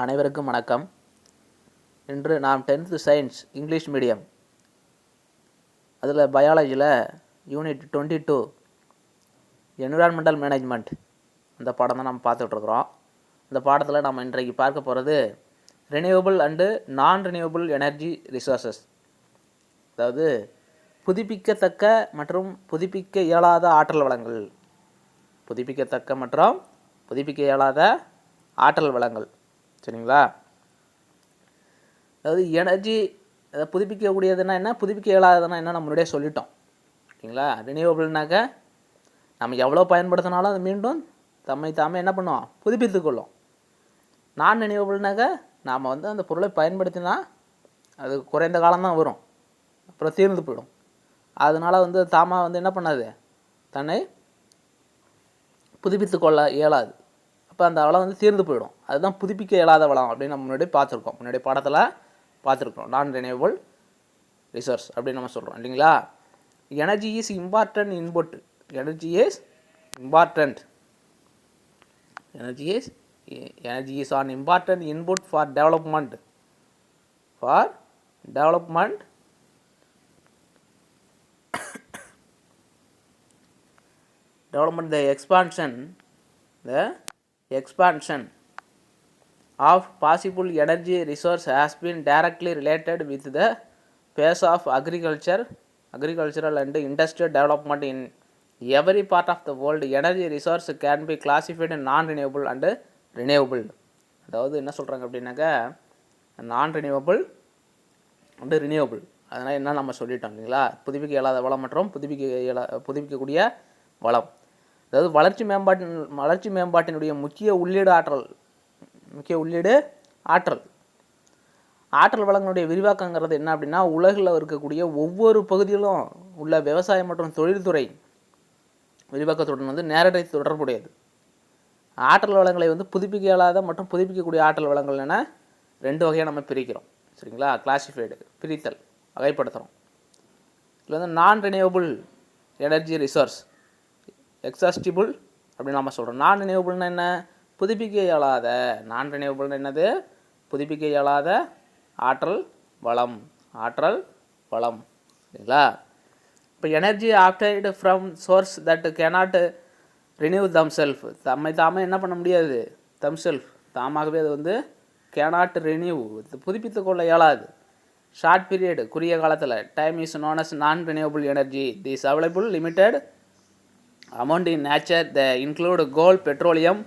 அனைவருக்கும் வணக்கம். இன்று நாம் 10th சயின்ஸ் இங்கிலீஷ் மீடியம் அதில் பயாலஜியில் யூனிட் 22 என்விரான்மெண்டல் மேனேஜ்மெண்ட் அந்த பாடம் தான் நம்ம பார்த்துட்ருக்குறோம். இந்த பாடத்தில் நம்ம இன்றைக்கு பார்க்க போகிறது ரினியூவபிள் அண்டு நான் ரினியூவபிள் எனர்ஜி ரிசோர்ஸஸ், அதாவது புதுப்பிக்கத்தக்க மற்றும் புதுப்பிக்க இயலாத ஆற்றல் வளங்கள். புதுப்பிக்கத்தக்க மற்றும் புதுப்பிக்க இயலாத ஆற்றல் வளங்கள், சரிங்களா? அதாவது எனர்ஜி புதுப்பிக்கக்கூடியதுன்னா என்ன, புதுப்பிக்க இயலாததுன்னா என்ன, நம்ம முன்னாடியே சொல்லிட்டோம், சரிங்களா? ரினியூவபிள்னாக்க நம்ம எவ்வளோ பயன்படுத்தினாலும் அது மீண்டும் தாமே என்ன பண்ணுவோம், புதுப்பித்துக்கொள்ளும். நான் ரினியூவபிள்னாக்க நாம் அந்த பொருளை பயன்படுத்தினா அது குறைந்த காலம்தான் வரும், அப்புறம் தீர்ந்து போயிடும். அதனால் தாமாக என்ன பண்ணாது, தன்னை புதுப்பித்து கொள்ள இயலாது. அப்போ அந்த வளம் தீர்ந்து போயிடும். அதுதான் புதுப்பிக்க இயலாத வளம் அப்படின்னு நம்ம முன்னாடி பார்த்துருக்கோம், முன்னாடி பாடத்தில் பார்த்துருக்கோம். நான் ரினியூவபிள் ரிசோர்ஸ் அப்படின்னு நம்ம சொல்கிறோம், இல்லைங்களா? Energy is important input. Energy is important. Energy is on important input for development. The expansion of possible energy resource has been directly related with the pace of agricultural and industrial development in every part of the world. Energy resource can be classified in non-renewable and renewable. அதாவது என்ன சொல்கிறாங்க அப்படின்னாக்கா, நான் renewable and renewable. அதனால் என்ன நம்ம சொல்லிட்டோம், இல்லைங்களா? புதுப்பிக்க இயலாத வளம் மற்றும் புதுப்பிக்கக்கூடிய வளம். அதாவது வளர்ச்சி மேம்பாட்டினுடைய முக்கிய உள்ளீடு ஆற்றல் வளங்களுடைய விரிவாக்கங்கிறது என்ன அப்படின்னா, உலகில் இருக்கக்கூடிய ஒவ்வொரு பகுதியிலும் உள்ள விவசாயம் மற்றும் தொழில்துறை விரிவாக்கத்துடன் நேரடி தொடர்புடையது. ஆற்றல் வளங்களை புதுப்பிக்க இயலாத மற்றும் புதுப்பிக்கக்கூடிய ஆற்றல் வளங்கள் என ரெண்டு வகையாக நம்ம பிரிக்கிறோம், சரிங்களா? கிளாசிஃபைடு, பிரித்தல், வகைப்படுத்துகிறோம். இதில் நான் ரினியூவபிள் எனர்ஜி ரிசோர்ஸ், எக்ஸாஸ்டிபிள் அப்படின்னு நம்ம சொல்கிறோம். நான் ரினியூவபிள்னா என்ன, புதுப்பிக்க இயலாத. நான் ரினியூவபிள்னா என்னது, புதுப்பிக்க இயலாத ஆற்றல் வளம், சரிங்களா? இப்போ energy obtained from source that cannot renew themselves. தாமே என்ன பண்ண முடியாது, தாமாகவே அது கேனாட் ரினியூ, புதுப்பித்து கொள்ள இயலாது. ஷார்ட் பீரியட், குறுகிய காலத்தில். Time is known as non renewable energy. This available limited amount in nature. They include coal, petroleum,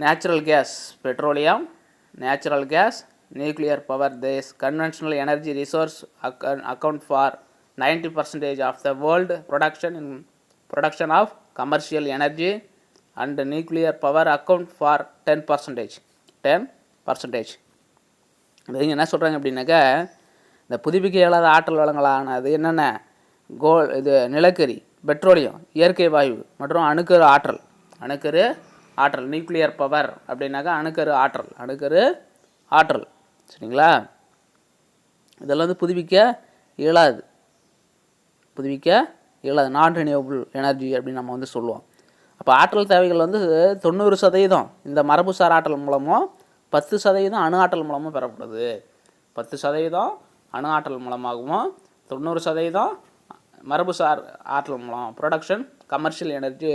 natural gas, nuclear power. This conventional energy resource account for 90% of the world production of commercial energy, and nuclear power account for 10%. இது என்ன சொல்கிறாங்க அப்படின்னாக்கா, இந்த புதுப்பிக்க இயலாத ஆற்றல் வளங்களானது என்னென்ன, நிலக்கரி, பெட்ரோலியம், இயற்கை வாயு மற்றும் அணுக்கரு ஆற்றல். நியூக்ளியர் பவர் அப்படின்னாக்கா அணுக்கரு ஆற்றல், சரிங்களா? இதெல்லாம் புதுப்பிக்க இயலாது, நான் ரினியூவபிள் எனர்ஜி அப்படின்னு நம்ம சொல்லுவோம். அப்போ ஆற்றல் தேவைகள் 90% இந்த மரபுசார் ஆற்றல் மூலமும் 10% அணு ஆற்றல் மூலமும் பெறப்படுது. 10% அணு ஆற்றல் மூலமாகவும் 90% மரபுசார் ஆற்றல் மூலம். Production commercial energy,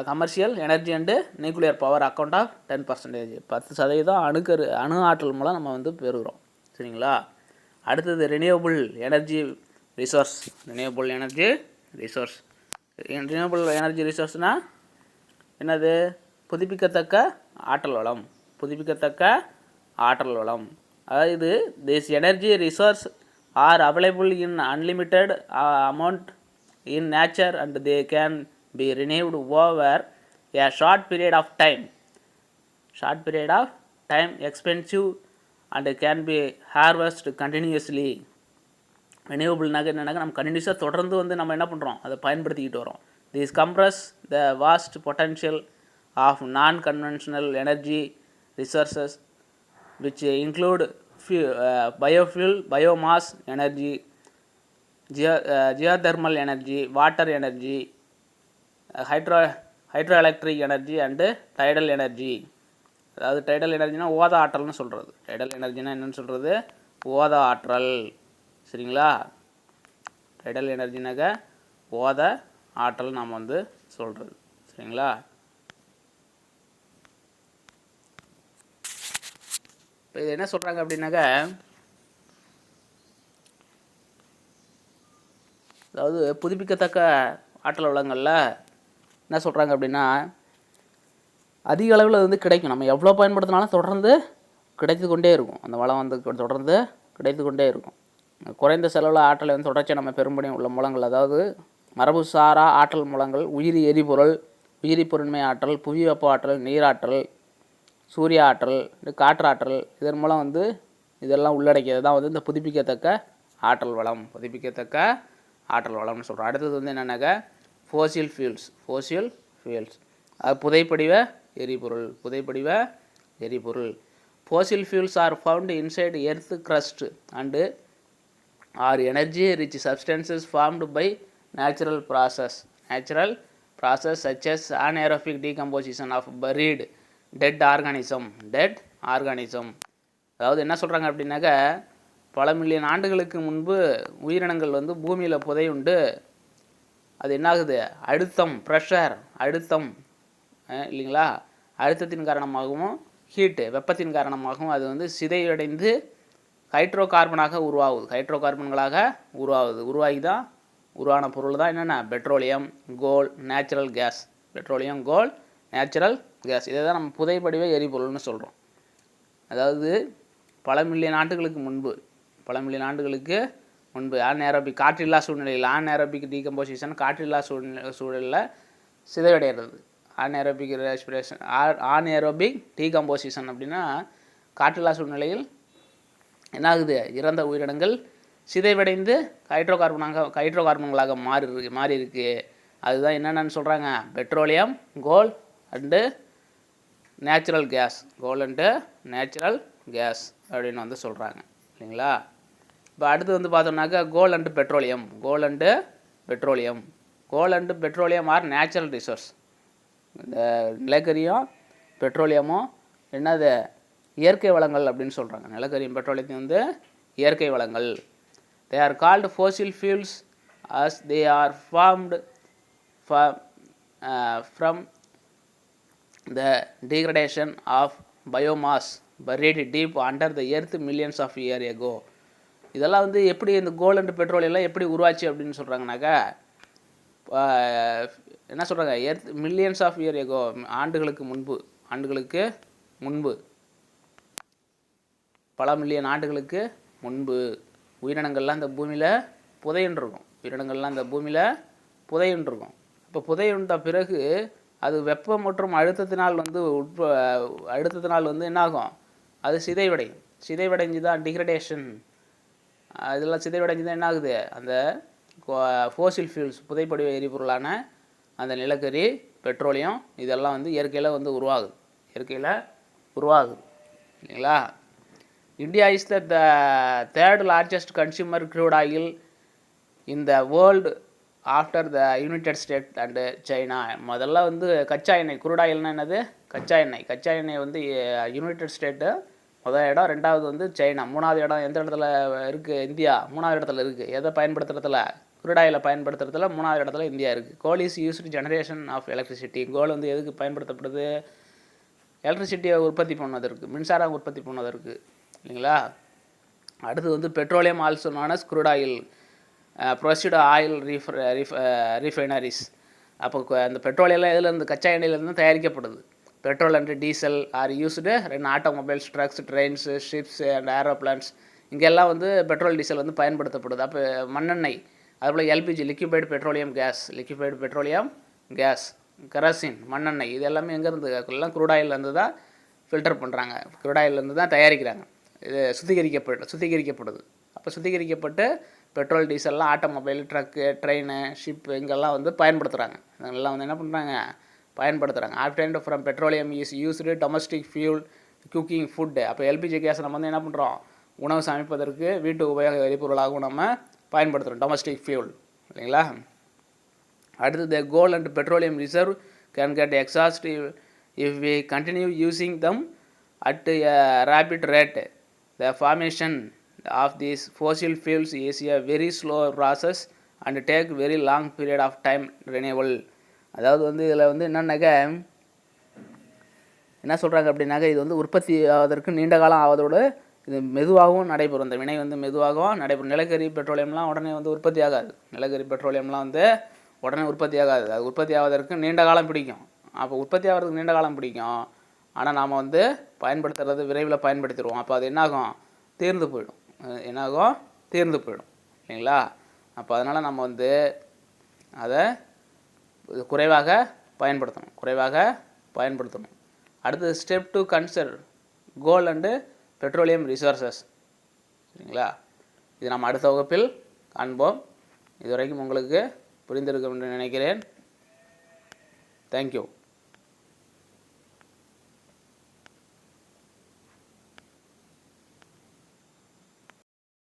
commercial energy and nuclear power account of 10%. 10% அணு ஆற்றல் மூலம் நம்ம பெறுகிறோம், சரிங்களா? அடுத்தது renewable energy resource. Renewable energy ரிசோர்ஸ்னால் என்னது, புதுப்பிக்கத்தக்க ஆற்றல் வளம். அதாவது this energy resource are available in unlimited amount in nature and they can be renewed over a short period of time expensive and can be harvest continuously. ரினியூவபிள்னாக்க என்னன்னாக்க நம்ம கண்டினியூஸாக தொடர்ந்து நம்ம என்ன பண்ணுறோம், அதை பயன்படுத்திக்கிட்டு வரோம். This compress the vast potential of non conventional energy resources which include biofuel, biomass energy, geothermal energy, water energy, hydro electric energy and tidal energy. அதாவது டைடல் எனர்ஜினா ஓத ஆற்றல்னு சொல்கிறது. டைடல் எனர்ஜினா என்னென்னு சொல்கிறது? ஓத ஆற்றல். சரிங்களா? டைடல் எனர்ஜினாக்க ஓத ஆற்றல் நாம் வந்து சொல்கிறது. சரிங்களா? இப்போ இது என்ன சொல்கிறாங்க அப்படின்னாக்கா, அதாவது புதுப்பிக்கத்தக்க ஆற்றல் வளங்களில் என்ன சொல்கிறாங்க அப்படின்னா, அதிக அளவில் அது வந்து கிடைக்கும். நம்ம எவ்வளோ பயன்படுத்தினாலும் தொடர்ந்து கிடைத்து கொண்டே இருக்கும். அந்த வளம் வந்து தொடர்ந்து கிடைத்து கொண்டே இருக்கும். குறைந்த செலவில் ஆற்றலை வந்து தொடர்ச்சியாக நம்ம பெரும்படியும் உள்ள மூலங்கள், அதாவது மரபு சாரா ஆற்றல் மூலங்கள், உயிரி எரிபொருள், உயிரி பொருண்மை ஆற்றல், புவி வெப்ப ஆற்றல், நீராற்றல், சூரிய ஆற்றல், காற்றாற்றல், இதன் மூலம் வந்து இதெல்லாம் உள்ளடக்கியது தான் வந்து இந்த புதுப்பிக்கத்தக்க ஆற்றல் வளம். புதுப்பிக்கத்தக்க ஆற்றல் வளம்னு சொல்கிறோம். அடுத்தது வந்து என்னென்னாக்கா ஃபோசில் ஃபியூல்ஸ். அது புதைப்படிவ எரிபொருள். Fossil fuels are found inside earth crust and are energy rich substances formed by natural process such as anaerobic decomposition of buried dead organism. அதாவது என்ன சொல்கிறாங்க அப்படின்னாக்கா, பல மில்லியன் ஆண்டுகளுக்கு முன்பு உயிரினங்கள் வந்து பூமியில் புதையுண்டு அது என்னாகுது, அழுத்தம் இல்லைங்களா, அழுத்தத்தின் காரணமாகவும் ஹீட்டு வெப்பத்தின் காரணமாகவும் அது வந்து சிதைவடைந்து ஹைட்ரோ கார்பனாக உருவாகி தான் உருவான பொருள் தான் என்னென்ன பெட்ரோலியம், கோல், நேச்சுரல் கேஸ். இதை தான் நம்ம புதைப்படிவ எரிபொருள்னு சொல்கிறோம். அதாவது பல மில்லியன் ஆண்டுகளுக்கு முன்பு காற்றில்லா சூழ்நிலையில் ஆன்ஏரோபிக் டீகம்போசிஷன், காற்றில்லா சூழலில் சிதைவடைகிறது. ஆன்ஏரோபிக் டீகம்போசிஷன் அப்படின்னா காற்றில்லா சூழ்நிலையில் என்ன ஆகுது, இறந்த உயிரினங்கள் சிதைவடைந்து ஹைட்ரோ கார்பன்களாக மாறி இருக்கு. அதுதான் என்னென்னு சொல்கிறாங்க, petroleum, coal and natural gas அப்படின்னு வந்து சொல்கிறாங்க. இல்லைங்களா? இப்போ அடுத்து வந்து பார்த்தோம்னாக்கா coal and petroleum are natural resource. இந்த நிலக்கரியும் பெட்ரோலியமும் என்னது, இயற்கை வளங்கள் அப்படின்னு சொல்கிறாங்க. நிலக்கரியும் பெட்ரோலியத்தையும் வந்து இயற்கை வளங்கள். They are called ஃபோசில் fuels as they are formed from the degradation of biomass buried deep under the earth millions of years ago. இதெல்லாம் வந்து எப்படி இந்த கோல் அண்ட் பெட்ரோல் எல்லாம் எப்படி உருவாச்சு அப்படின்னு சொல்கிறாங்கனாக்கா, என்ன சொல்கிறாங்க, earth millions of year ago, ஆண்டுகளுக்கு முன்பு பல மில்லியன் ஆண்டுகளுக்கு முன்பு உயிரினங்கள்லாம் இந்த பூமியில் புதையுண்டிருக்கும். இப்போ புதையுண்ட பிறகு அது வெப்பம் மற்றும் அழுத்தத்தினால் வந்து என்னாகும், அது சிதைவடைஞ்சு தான் டிகிரடேஷன். இதெல்லாம் சிதைவடைஞ்சு தான் என்ன ஆகுது, அந்த ஃபோசில் ஃபியூல்ஸ் புதைப்படிவ எரிபொருளான அந்த நிலக்கரி, பெட்ரோலியம் இதெல்லாம் வந்து இயற்கையில் வந்து உருவாகுது. இல்லைங்களா? India is the third largest consumer crude oil in the world after the United State and China. முதல்ல வந்து கச்சா எண்ணெய், குரூட் ஆயில்னா என்னது, கச்சா எண்ணெய் வந்து யுனைடெட் ஸ்டேட்டு முதல் இடம், ரெண்டாவது வந்து சைனா, மூணாவது இடம் எந்த இடத்துல இருக்குது, இந்தியா மூணாவது இடத்துல இருக்குது. எதை பயன்படுத்துறதுல, குரூட் ஆயிலை பயன்படுத்துறதுல மூணாவது இடத்துல இந்தியா இருக்குது. Coal is used generation of electricity. Coal வந்து எதுக்கு பயன்படுத்தப்படுது, எலக்ட்ரிசிட்டியை உற்பத்தி பண்ணுவதற்கு, மின்சாரம் உற்பத்தி பண்ணுவதற்கு. இல்லைங்களா? அடுத்து வந்து petroleum also known as crude oil processed oil refineries. அப்போ அந்த பெட்ரோலியெல்லாம் எதுலேருந்து, கச்சா எண்ணெயிலேருந்து தயாரிக்கப்படுது. Petrol and diesel are used in automobiles, trucks, trains, ships and aeroplanes. இங்கெல்லாம் வந்து பெட்ரோல் டீசல் வந்து பயன்படுத்தப்படுது. அப்போ மண்ணெண்ணெய், அதுபோல் LPG liquefied petroleum gas, kerosene, மண்ணெண்ணெய், இது எல்லாமே எங்கேருந்து, எல்லாம் குரூட் ஆயிலேருந்து தான் ஃபில்டர் பண்ணுறாங்க, குரூட் ஆயிலேருந்து தான் தயாரிக்கிறாங்க. இது சுத்திகரிக்கப்படுது. அப்போ சுத்திகரிக்கப்பட்டு பெட்ரோல் டீசல்லாம் ஆட்டோமொபைல், ட்ரக்கு, ட்ரெயின், ஷிப்பு இங்கெல்லாம் வந்து பயன்படுத்துகிறாங்க. இதெல்லாம் வந்து என்ன பண்ணுறாங்க, பயன்படுத்துகிறாங்க. Obtained from petroleum is used domestic fuel, cooking, food. அப்போ எல்பிஜி கேஸ் நம்ம வந்து என்ன பண்ணுறோம், உணவு சமைப்பதற்கு வீட்டு உபயோக எரிபொருளாகவும் நம்ம பயன்படுத்துகிறோம், டொமஸ்டிக் ஃபியூல். இல்லைங்களா? அடுத்தது coal and petroleum reserve can get exhausted if we continue using them at a rapid rate. The formation of these fossil fuels is a very slow process and take very long period of time renewable. அதாவது வந்து இதில் வந்து என்னன்னாக்க என்ன சொல்கிறாங்க அப்படின்னாக்க இது வந்து உற்பத்தி ஆவதற்கு நீண்ட காலம் ஆவதோடு இது மெதுவாகவும் நடைபெறும். இந்த வினை வந்து மெதுவாகவும் நடைபெறும். நிலக்கரி பெட்ரோலியம்லாம் உடனே வந்து உற்பத்தி ஆகாது. நிலக்கரி பெட்ரோலியம்லாம் வந்து உடனே உற்பத்தி ஆகாது. அது உற்பத்தி ஆவதற்கு நீண்ட காலம் பிடிக்கும். அப்போ உற்பத்தி ஆகிறதுக்கு நீண்ட காலம் பிடிக்கும். ஆனால் நாம் வந்து பயன்படுத்துறது விரைவில் பயன்படுத்திடுவோம். அப்போ அது என்னாகும்? தீர்ந்து போயிடும். என்னாகும்? தீர்ந்து போயிடும் இல்லைங்களா? அப்போ அதனால் நம்ம வந்து அதை குறைவாக பயன்படுத்தணும். அடுத்தது step to conserve goal and petroleum resources. சரிங்களா? இது நம்ம அடுத்த வகுப்பில் காண்போம். இதுவரைக்கும் உங்களுக்கு புரிந்திருக்கும் என்று நினைக்கிறேன். தேங்க்யூ.